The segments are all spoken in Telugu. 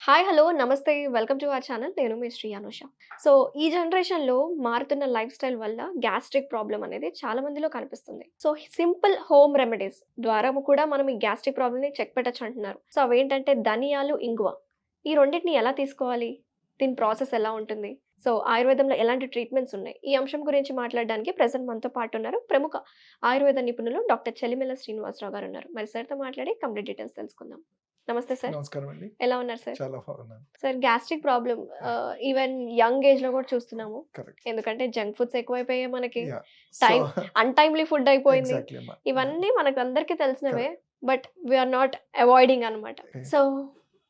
హాయ్! హలో! నమస్తే. Welcome to our channel. నేను మీ శ్రీ అనుష. సో, ఈ జనరేషన్‌లో మారుతున్న లైఫ్ స్టైల్ వల్ల గ్యాస్ట్రిక్ ప్రాబ్లమ్ అనేది చాలా మందిలో కనిపిస్తుంది. సో, సింపుల్ హోమ్ రెమెడీస్ ద్వారా కూడా మనం ఈ గ్యాస్ట్రిక్ ప్రాబ్లమ్‌ని చెక్ పెట్టొచ్చు అంటున్నారు. సో, అవేంటంటే ధనియాలు, ఇంగువ. ఈ రెండిటిని ఎలా తీసుకోవాలి? దీని ప్రాసెస్ ఎలా ఉంటుంది? సో, ఆయుర్వేదంలో ఎలాంటి ట్రీట్మెంట్స్ ఉన్నాయి? ఈ అంశం గురించి మాట్లాడడానికి ప్రెజెంట్ మనతో పాటు ఉన్నారు ప్రముఖ ఆయుర్వేద నిపుణులు డాక్టర్ చెలిమెల శ్రీనివాసరావు గారు ఉన్నారు. మరి సార్‌తో మాట్లాడి కంప్లీట్ డీటెయిల్స్ తెలుసుకుందాం. నమస్తే సార్. నమస్కారం అండి. ఎలా ఉన్నారు సార్? చాలా బాగున్నాను. Sir gastric problem even young ఏజ్‌లో కూడా చూస్తున్నాము. కరెక్ట్. ఎందుకంటే జంక్ ఫుడ్స్ ఎక్కువైపోయాయి మనకి. Yeah! So time untimely food అయిపోయింది. ఎగ్జాక్ట్‌లీ అమ్మా. ఇవన్నీ మనకందరికీ తెలిసినవే. Correct. But we are not avoiding అన్నమాట. Okay. So,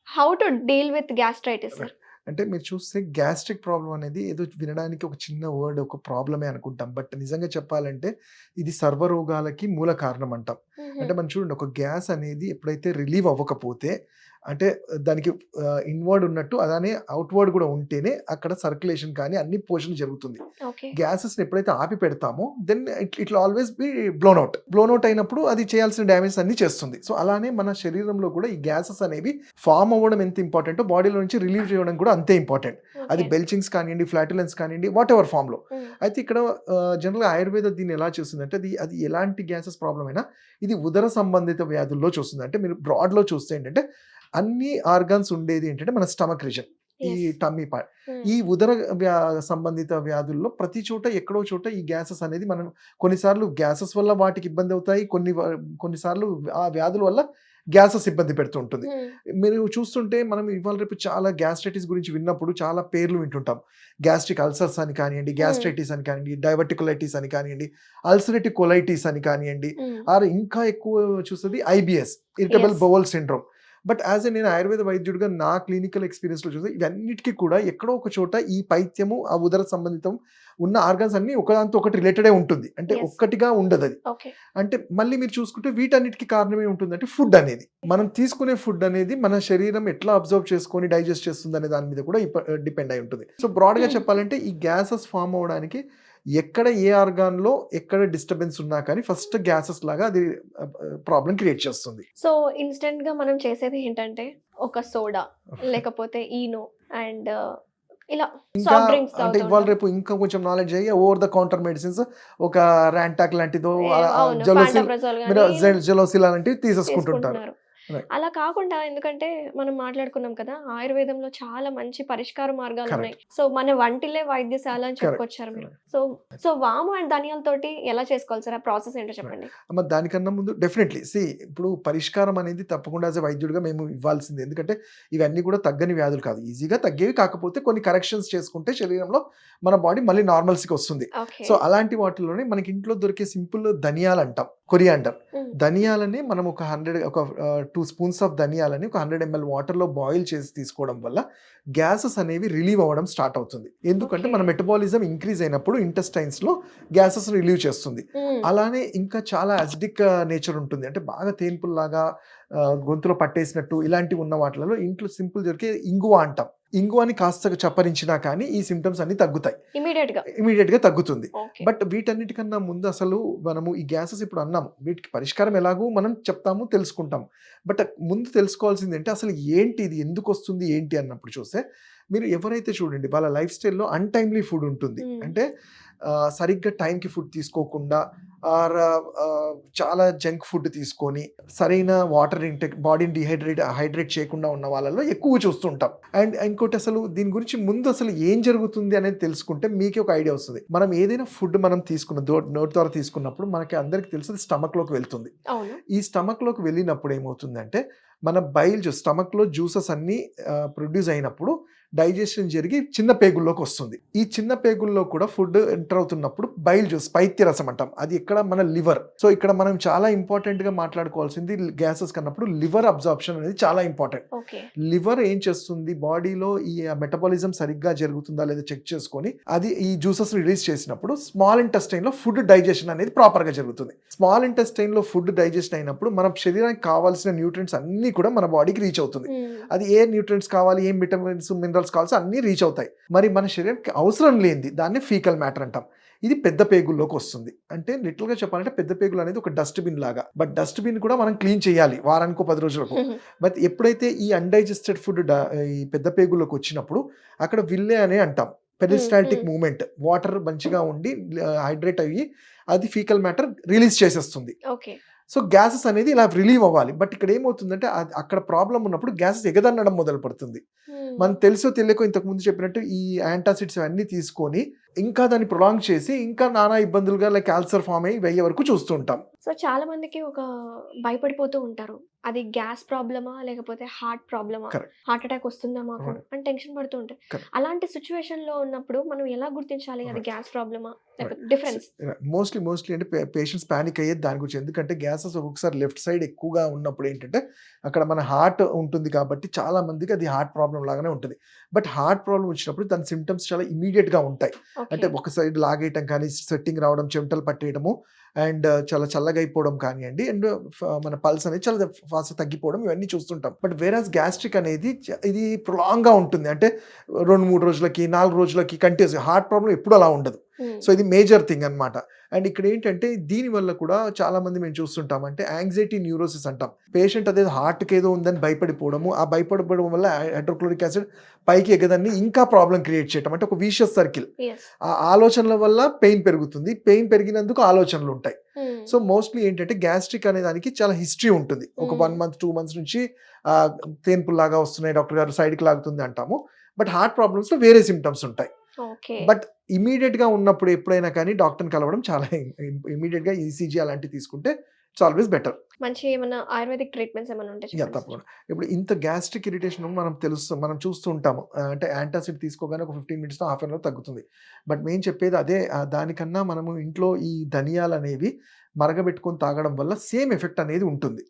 how to deal with gastritis sir? Right. అంటే మీరు చూస్తే గ్యాస్ట్రిక్ ప్రాబ్లమ్ అనేది ఏదో వినడానికి ఒక చిన్న వర్డ్, ఒక ప్రాబ్లమే అనుకుంటాం. బట్ నిజంగా చెప్పాలంటే ఇది సర్వరోగాలకి మూల కారణం అంటాం. హుహు. అంటే మనం చూడండి, ఒక గ్యాస్ అనేది ఎప్పుడైతే రిలీవ్ అవ్వకపోతే అంటే దానికి ఇన్‌వర్డ్ ఉన్నట్టు అలానే అవుట్‌వర్డ్ కూడా ఉంటేనే అక్కడ సర్క్యులేషన్ కానీ అన్ని పోషణ జరుగుతుంది. ఓకే. గ్యాసెస్‌ని ఎప్పుడైతే ఆపి పెడతామో then it will always be blown out. Blown out అయినప్పుడు అది చేయాల్సిన డ్యామేజ్ అన్ని చేస్తుంది. సో అలానే మన శరీరంలో కూడా ఈ గ్యాసెస్ అనేవి ఫార్మ్ అవ్వడం ఎంత ఇంపార్టెంటో బాడీలో నుంచి రిలీవ్ చేయడం కూడా అంతే ఇంపార్టెంట్. అది ఓకే. బెల్చింగ్స్ కానివ్వండి, ఫ్లాటులెన్స్ కానివ్వండి, వాటెవర్ ఫార్మ్‌లో. హ్మ్. అయితే ఇక్కడ జనరల్‌గా ఆయుర్వేద దీన్ని ఎలా చూస్తుందంటే అది ఎలాంటి గ్యాసెస్ ప్రాబ్లమ్ అయినా ఇది ఉదర సంబంధిత వ్యాధుల్లో చూస్తుంది. అంటే మీరు బ్రాడ్‌లో చూస్తే ఏంటంటే అన్ని ఆర్గాన్స్ ఉండేది ఏంటంటే మన స్టమక్ రీజియన్, ఈ యెస్. Tummy part. హ్మ్. ఈ ఉదర సంబంధిత వ్యాధుల్లో ప్రతి చోట ఎక్కడో చోట ఈ గ్యాసెస్ అనేది మనం కొన్నిసార్లు గ్యాసెస్ వల్ల వాటికి ఇబ్బంది అవుతాయి. కొన్నిసార్లు ఆ వ్యాధుల వల్ల గ్యాసెస్ ఇబ్బంది పెడుతూ ఉంటుంది. హ్మ్. మీరు చూస్తుంటే మనం ఇవాళ రేపు చాలా గ్యాస్ట్రైటిస్ గురించి విన్నప్పుడు చాలా పేర్లు వింటుంటాం. గ్యాస్ట్రిక్ అల్సర్స్ అని కానియండి, హ్మ్. గ్యాస్ట్రైటిస్ అని కానియండి, డైవర్టికులైటిస్ అని కానియండి, అల్సరేటివ్ కొలైటిస్ అని కానియండి, హ్మ్. ఆర్ ఇంకా ఎక్కువ చూసేది IBS, irritable yes. Bowel syndrome. But as నేను ఆయుర్వేద వైద్యుడిగా నా క్లినికల్ ఎక్స్‌పీరియన్స్‌లో చూస్తే ఇవన్నిటికి కూడా ఎక్కడో ఒక చోట ఈ పైత్యము, ఆ ఉదర సంబంధితం ఉన్న ఆర్గాన్స్ అన్నీ ఒకదానితో ఒకటి రిలేటెడే ఉంటుంది. అంటే యెస్. ఒక్కటిగా ఉండదది. ఓకే. అంటే మళ్ళీ మీరు చూసుకుంటే వీటన్నిటికి కారణం ఏముంటుందంటే ఫుడ్ అనేది. మనం తీసుకునే ఫుడ్ అనేది మన శరీరం ఎట్లా అబ్జర్వ్ చేసుకొని డైజెస్ట్ చేస్తుందనే దాని మీద కూడా డిపెండ్ అయి ఉంటుంది. సో బ్రాడ్‌గా హ్మ్. చెప్పాలంటే ఈ గ్యాసెస్ ఫార్మ్ అవ్వడానికి ఎక్కడ ఏ ఆర్గాన్‌లో ఎక్కడ డిస్టర్బెన్స్ ఉన్నా కానీ ఫస్ట్ గ్యాసెస్ లాగా అది ప్రాబ్లమ్ క్రియేట్ చేస్తుంది. సో, ఇన్‌స్టంట్‌గా మనం చేసేది ఏంటంటే, ఒక సోడా లేకపోతే ఈనో అండ్ ఇలా ఇంకా సాఫ్ట్ డ్రింక్స్ అంటే తాగుతూ ఇవాళ ఉంటాం. రేపు ఇంకా కొంచెం నాలెడ్జ్ అయ్యి ఓవర్ ద కౌంటర్ మెడిసిన్స్ ఒక ర్యాంటాక్ లాంటిదో అవును. జెలోసిల్, పాంటోప్రజోల్ మీరు గాని జెలోసిల్ అలాంటివి తీసేసుకుంటుంటారు. తీసుకుంటున్నారు. రైట్. అలా కాకుండా ఎందుకంటే మనం మాట్లాడుకున్నాం కదా! ఆయుర్వేదంలో చాలా మంచి పరిష్కార మార్గాలున్నాయి. కరెక్ట్. సో, మన వంటిల్లే వైద్యశాల అని కరెక్ట్. చెప్పుకొచ్చారు మీరు. కరెక్ట్. సో, సో వాము అండ్ ధనియాలతోటి ఎలా చేసుకోవాలి సార్? ఆ ప్రాసెస్ ఏంటో రైట్. చెప్పండి? అమ్మ దానికన్నా ముందు డెఫినెట్‌లీ ఇప్పుడు పరిష్కారం అనేది తప్పకుండా యాస్ ఎ వైద్యుడిగా మేము ఇవ్వాల్సిందే. ఎందుకంటే ఇవన్నీ కూడా తగ్గని వ్యాధులు కాదు. ఈజీగా తగ్గేవి, కాకపోతే కొన్ని కరెక్షన్స్ చేసుకుంటే శరీరంలో మన బాడీ మళ్ళీ నార్మల్స్‌కి వస్తుంది. ఓకే. సో అలాంటి వాటిల్లోనే మనకి ఇంట్లో దొరికే సింపుల్ ధనియాలంటాం. కొరియాండర్. హ్మ్. ధనియాలని మనం ఒక 2 స్పూన్స్ ఆఫ్ ధనియాలని ఒక 100 ఎంఎల్ వాటర్‌లో బాయిల్ చేసి తీసుకోవడం వల్ల గ్యాసెస్ అనేవి రిలీవ్ అవ్వడం స్టార్ట్ అవుతుంది. ఎందుకంటే ఓకే. మన మెటబాలిజం ఇంక్రీజ్ అయినప్పుడు ఇంటెస్టైన్స్‌లో గ్యాసెస్ రిలీవ్ చేస్తుంది. హ్మ్. అలానే ఇంకా చాలా అసిడిక్ నేచర్ ఉంటుంది. అంటే బాగా తేన్పుల్లాగా గొంతులో పట్టేసినట్టు ఇలాంటివి ఉన్న వాటిలలో ఇంట్లో సింపుల్ దొరికే ఇంగువ అంటాం. ఇంగువని కాస్త చప్పరించినా కానీ ఈ సింప్టమ్స్ అన్నీ తగ్గుతాయి. ఇమ్మీడియేట్‌గా. ఇమ్మీడియేట్‌గా తగ్గుతుంది. ఓకే. బట్ వీటన్నిటికన్నా ముందు అసలు మనము ఈ గ్యాసెస్ ఇప్పుడు అన్నాము. వీటికి పరిష్కారం ఎలాగో మనం చెప్తాము, తెలుసుకుంటాము. బట్ ముందు తెలుసుకోవాల్సింది ఏంటి, అసలు ఏంటి ఇది, ఎందుకొస్తుంది ఏంటి అన్నప్పుడు చూస్తే మీరు ఎవరైతే చూడండి వాళ్ళ లైఫ్ స్టైల్‌లో అన్‌టైమ్‌లీ ఫుడ్ ఉంటుంది. హ్మ్. అంటే సరిగ్గా టైంకి ఫుడ్ తీసుకోకుండా ఆర్ చాలా జంక్ ఫుడ్ తీసుకొని సరైన వాటర్ ఇంటేక్, బాడీని హైడ్రేట్ చేయకుండా ఉన్న వాళ్ళలో ఎక్కువ చూస్తుంటాం. అండ్ ఇంకోటి అసలు దీని గురించి ముందు అసలు ఏం జరుగుతుంది అనేది తెలుసుకుంటే మీకే ఒక ఐడియా వస్తుంది. మనం ఏదైనా ఫుడ్ మనం తీసుకున్న నోటి ద్వారా తీసుకున్నప్పుడు మనకి అందరికీ తెలుసు స్టమక్‌లోకి వెళ్తుంది. అవును. ఈ స్టమక్‌లోకి వెళ్ళినప్పుడు ఏమవుతుందంటే మన స్టమక్‌లో జ్యూసెస్ అన్నీ ప్రొడ్యూస్ అయినప్పుడు డైజెషన్ జరిగి చిన్న పేగుల్లోకి వస్తుంది. ఈ చిన్న పేగుల్లో కూడా ఫుడ్ ఎంటర్ అవుతున్నప్పుడు బైల్ జ్యూస్, పైత్య రసం అంటాం. అది ఎక్కడ మన లివర్. సో ఇక్కడ మనం చాలా ఇంపార్టెంట్‌గా మాట్లాడుకోవాల్సింది గ్యాసెస్ కన్నప్పుడు లివర్ అబ్జార్ప్షన్ అనేది చాలా ఇంపార్టెంట్. ఓకే. లివర్ ఏం చేస్తుంది, బాడీలో ఈ మెటబాలిజం సరిగ్గా జరుగుతుందా లేదా చెక్ చేసుకొని అది ఈ జ్యూసెస్ రిలీజ్ చేసినప్పుడు స్మాల్ ఇంటెస్టైన్‌లో ఫుడ్ డైజెషన్ అనేది ప్రాపర్‌గా జరుగుతుంది. స్మాల్ ఇంటెస్టైన్‌లో ఫుడ్ డైజెషన్ అయినప్పుడు మన శరీరానికి కావాల్సిన న్యూట్రియంట్స్ అన్నీ కూడా మన బాడీకి రీచ్ అవుతుంది. హ్మ్. అది ఏ న్యూట్రియంట్స్ కావాలి, ఏం విటమిన్స్, మినరల్స్ కావాల్సి అన్నీ రీచ్ అవుతాయి. మరి మన శరీరానికి అవసరం లేనిది దాన్ని ఫీకల్ మ్యాటర్ అంటాం. ఇది పెద్ద పేగుల్లోకి వస్తుంది. అంటే లిటిల్‌గా చెప్పాలంటే పెద్ద పేగులు అనేది ఒక డస్ట్‌బిన్ లాగా. బట్ డస్ట్‌బిన్ కూడా మనం క్లీన్ చేయాలి వారానికో 10 రోజులకో. బట్ ఎప్పుడైతే ఈ అన్‌డైజెస్టెడ్ ఫుడ్ ఈ పెద్ద పేగుల్లోకి వచ్చినప్పుడు అక్కడ విల్లే అని అంటాం. పెరిస్టాల్టిక్ మూవ్‌మెంట్ వాటర్ మంచిగా ఉండి హైడ్రేట్ అయ్యి అది ఫీకల్ మ్యాటర్ రిలీజ్ చేసేస్తుంది. ఓకే. సో గ్యాసెస్ అనేది ఇలా రిలీవ్ అవ్వాలి. బట్ ఇక్కడ ఏమవుతుందంటే అక్కడ ప్రాబ్లమ్ ఉన్నప్పుడు గ్యాసెస్ ఎగదన్నడం మొదలు పడుతుంది. మనకు తెలుసో తెలియకో ఇంతకు ముందు చెప్పినట్టు ఈ యాంటాసిడ్స్ అవన్నీ తీసుకొని ఇంకా దాన్ని ప్రొలాంగ్ చేసి ఇంకా నానా ఇబ్బందులుగా లైక్ క్యాన్సర్ ఫామ్ అయ్యి వెయ్యే వరకు చూస్తూ ఉంటాం. సో చాలా మందికి ఒక భయపడిపోతూ ఉంటారు. అది గ్యాస్ ప్రాబ్లమా లేకపోతే హార్ట్ ప్రాబ్లమా, Correct. హార్ట్ అటాక్ వస్తుందా మాకు Right. అని టెన్షన్ పడుతూ ఉంటారు. Correct. అలాంటి సిచ్యువేషన్ లో ఉన్నప్పుడు మనం ఎలా గుర్తించాలి అది Right. గ్యాస్ ప్రాబ్లమా లేకపోతే డిఫరెన్స్? మోస్ట్లీ అంటే పేషెంట్స్ పానిక్ అయ్యేది దాని గురించి. ఎందుకంటే గ్యాసెస్ ఒక్కొక్కసారి లెఫ్ట్ సైడ్ ఎక్కువగా ఉన్నప్పుడు ఏంటంటే అక్కడ మన హార్ట్ ఉంటుంది కాబట్టి చాలా మందికి అది హార్ట్ ప్రాబ్లం లాగానే ఉంటుంది. బట్ హార్ట్ ప్రాబ్లం వచ్చినప్పుడు దాని సిమ్టమ్స్ చాలా ఇమీడియట్ గా ఉంటాయి. అంటే ఒక సైడ్ లాగేయటం కానీ, స్వెట్టింగ్ రావడం, చెమటలు పట్టేయడము అండ్ చాలా చల్లగా అయిపోవడం కానివ్వండి అండ్ మన పల్స్ అనేది చాలా ఫాస్ట్ తగ్గిపోవడం ఇవన్నీ చూస్తుంటాం. బట్ వేరాస్ గ్యాస్ట్రిక్ అనేది ఇది ప్రొలాంగ్ గా ఉంటుంది. అంటే 2-3 రోజులకి 4 రోజులకి కంటిన్యూస్. హార్ట్ ప్రాబ్లం ఎప్పుడు అలా ఉండదు. సో ఇది మేజర్ థింగ్ అన్నమాట. అండ్ ఇక్కడ ఏంటంటే దీని వల్ల కూడా చాలా మంది మేము చూస్తుంటాం అంటే యాంగ్జైటీ న్యూరోసిస్ అంటాం. పేషెంట్ అదే హార్ట్కి ఏదో ఉందని భయపడిపోవడము, ఆ భయపడిపోవడం వల్ల హైడ్రోక్లోరిక్ యాసిడ్ పైకి ఎగదాన్ని ఇంకా ప్రాబ్లం క్రియేట్ చేయడం. అంటే ఒక విషియస్ సర్కిల్. ఆ ఆలోచనల వల్ల పెయిన్ పెరుగుతుంది, పెయిన్ పెరిగినందుకు ఆలోచనలు ఉంటాయి. సో మోస్ట్లీ ఏంటంటే గ్యాస్ట్రిక్ అనే దానికి చాలా హిస్టరీ ఉంటుంది. ఒక 1 month 2 months నుంచి తేన్పుల్లాగా వస్తున్నాయి, డాక్టర్ గారు సైడ్కి లాగుతుంది అంటాము. బట్ హార్ట్ ప్రాబ్లమ్స్ లో వేరే సిమ్టమ్స్ ఉంటాయి. బట్ ఇమీడియట్ గా ఉన్నప్పుడు ఎప్పుడైనా కానీ డాక్టర్ని కలవడం చాలా ఇమీడియట్ గా ఈసీజీ అలాంటివి తీసుకుంటే ఇట్స్ ఆల్వేస్ బెటర్. మంచి ఏమైనా ఆయుర్వేదిక్ ట్రీట్మెంట్స్ ఏమైనా ఉంటే తప్పకుండా. ఇప్పుడు ఇంత గ్యాస్ట్రిక్ ఇరిటేషన్ మనం చూస్తూ ఉంటాము. అంటే యాంటాసిడ్ తీసుకోగానే ఒక 15 minutes హాఫ్ అన్ అవర్ తగ్గుతుంది. బట్ మేము చెప్పేది అదే, దానికన్నా మనము ఇంట్లో ఈ ధనియాలు అనేవి మరగబెట్టుకొని తాగడం వల్ల సేమ్ ఎఫెక్ట్ అనేది ఉంటుంది.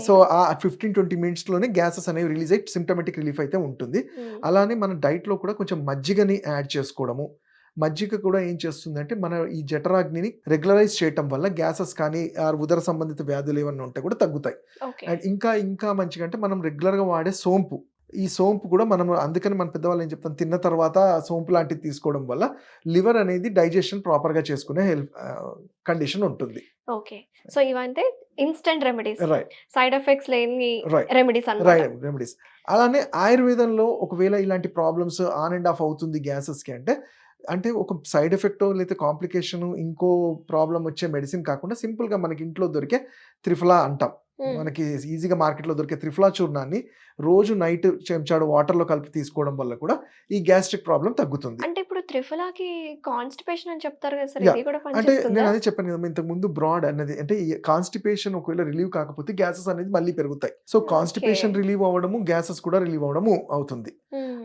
సో ఆ 15-20 minutes లోనే గ్యాసెస్ అనేవి రిలీజ్ అయ్యి సిమ్టమేటిక్ రిలీఫ్ అయితే ఉంటుంది. అలానే మన డైట్ లో కూడా కొంచెం మజ్జిగని యాడ్ చేసుకోవడము. మజ్జిగ కూడా ఏం చేస్తుందంటే మన ఈ జఠరాగ్నిని రెగ్యులరైజ్ చేయటం వల్ల గ్యాసెస్ కానీ ఉదర సంబంధిత వ్యాధులు ఏమన్నా ఉంటే కూడా తగ్గుతాయి. అండ్ ఇంకా మంచిగా అంటే మనం రెగ్యులర్ గా వాడే సోంపు, ఈ సోంపు కూడా మనం అందుకని మన పెద్దవాళ్ళు ఏం చెప్తాం, తిన్న తర్వాత సోంపు లాంటిది తీసుకోవడం వల్ల లివర్ అనేది డైజెషన్ ప్రాపర్ గా చేసుకునే కండిషన్ ఉంటుంది. ఓకే. సో ఇవంటే instant remedies, right, side effects లేని రెమెడీస్ రెమెడీస్. అలానే ఆయుర్వేదంలో ఒకవేళ ఇలాంటి ప్రాబ్లమ్స్ ఆన్ అండ్ ఆఫ్ అవుతుంది గ్యాసెస్ కి అంటే ఒక సైడ్ ఎఫెక్ట్ లేదా కాంప్లికేషన్ ఇంకో ప్రాబ్లం వచ్చే మెడిసిన్ కాకుండా సింపుల్ గా మనకి ఇంట్లో దొరికే త్రిఫలా అంటాం. మనకి ఈజీగా మార్కెట్లో దొరికే త్రిఫలా చూర్ణాన్ని రోజు నైట్ చెంచాడు వాటర్ లో కలిపి తీసుకోవడం వల్ల కూడా ఈ గ్యాస్ట్రిక్ ప్రాబ్లం తగ్గుతుంది. అంటే ఇప్పుడు త్రిఫలాకి కాన్స్టిపేషన్ అని చెప్తారు కదా సార్, Yeah. ఇది కూడా అంటే పనిచేస్తుందా? నేను అదే చెప్పాను కదా ఇంతకు ముందు, బ్రాడ్ అనేది అంటే కాన్స్టిపేషన్ ఒకవేళ రిలీవ్ కాకపోతే గ్యాసెస్ అనేది మళ్ళీ పెరుగుతాయి. సో కాన్స్టిపేషన్ రిలీవ్ అవ్వడము, గ్యాసెస్ కూడా రిలీవ్ అవ్వడము అవుతుంది.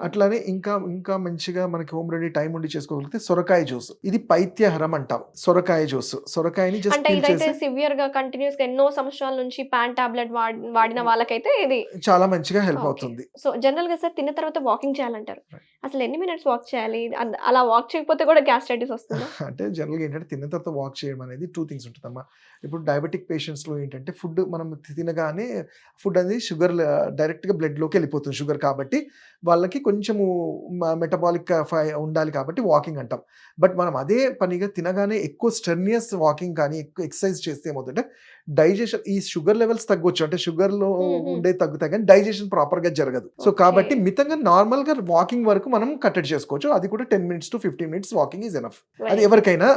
అట్లానే ఇంకా మంచిగా మనకి హోమ్ రెడీ టైం ఉండి చేసుకోగలిగితే సొరకాయ జ్యూస్, ఇది పైత్యహరం అంటాం. సొరకాయ జ్యూస్, సొరకాయని జస్ట్ అంటే ఇదైతే సివియర్ గా కంటిన్యూస్ గా ఎన్నో సంవత్సరాల నుంచి పాన్ టాబ్లెట్ వాడిన వాళ్ళకైతే ఇది చాలా మంచిగా హెల్ప్ అవుతుంది. సో జనరల్ గా సార్ తిన్న తర్వాత వాకింగ్ చేయాలంటారు. అసలు ఎన్ని మినిట్స్ వాక్ చేయాలి? అలా వాక్ చేయకపోతే కూడా గ్యాస్ట్రైటిస్ వస్తుందా? అంటే జనరల్గా ఏంటంటే తిన్న తర్వాత వాక్ చేయడం అనేది 2 things ఉంటుందమ్మా. ఇప్పుడు డయాబెటిక్ పేషెంట్స్ లో ఏంటంటే ఫుడ్ మనం తినగానే ఫుడ్ అనేది షుగర్ డైరెక్ట్ గా బ్లడ్ లోకి వెళ్ళిపోతుంది, షుగర్ కాబట్టి వాళ్ళకి కొంచెము మెటబాలిక్ ఉండాలి కాబట్టి వాకింగ్ అంటాం. బట్ మనం అదే పనిగా తినగానే ఎక్కువ స్టెర్నియస్ వాకింగ్ కానీ ఎక్కువ ఎక్సర్సైజ్ చేస్తే ఏమవుతుందంటే డైజెషన్, ఈ షుగర్ లెవెల్స్ తగ్గొచ్చు, అంటే షుగర్ లో ఉండే తగ్గుతాయి కానీ డైజెషన్ ప్రాపర్ గా జరగదు. సో కాబట్టి మితంగా నార్మల్ గా వాకింగ్ వరకు మనం కట్టడి చేసుకోవచ్చు. అది కూడా 10 minutes to 15 minutes walking is enough. అది ఎవరికైనా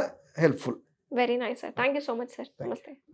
helpful. Very nice sir, thank you so much sir. నమస్తే.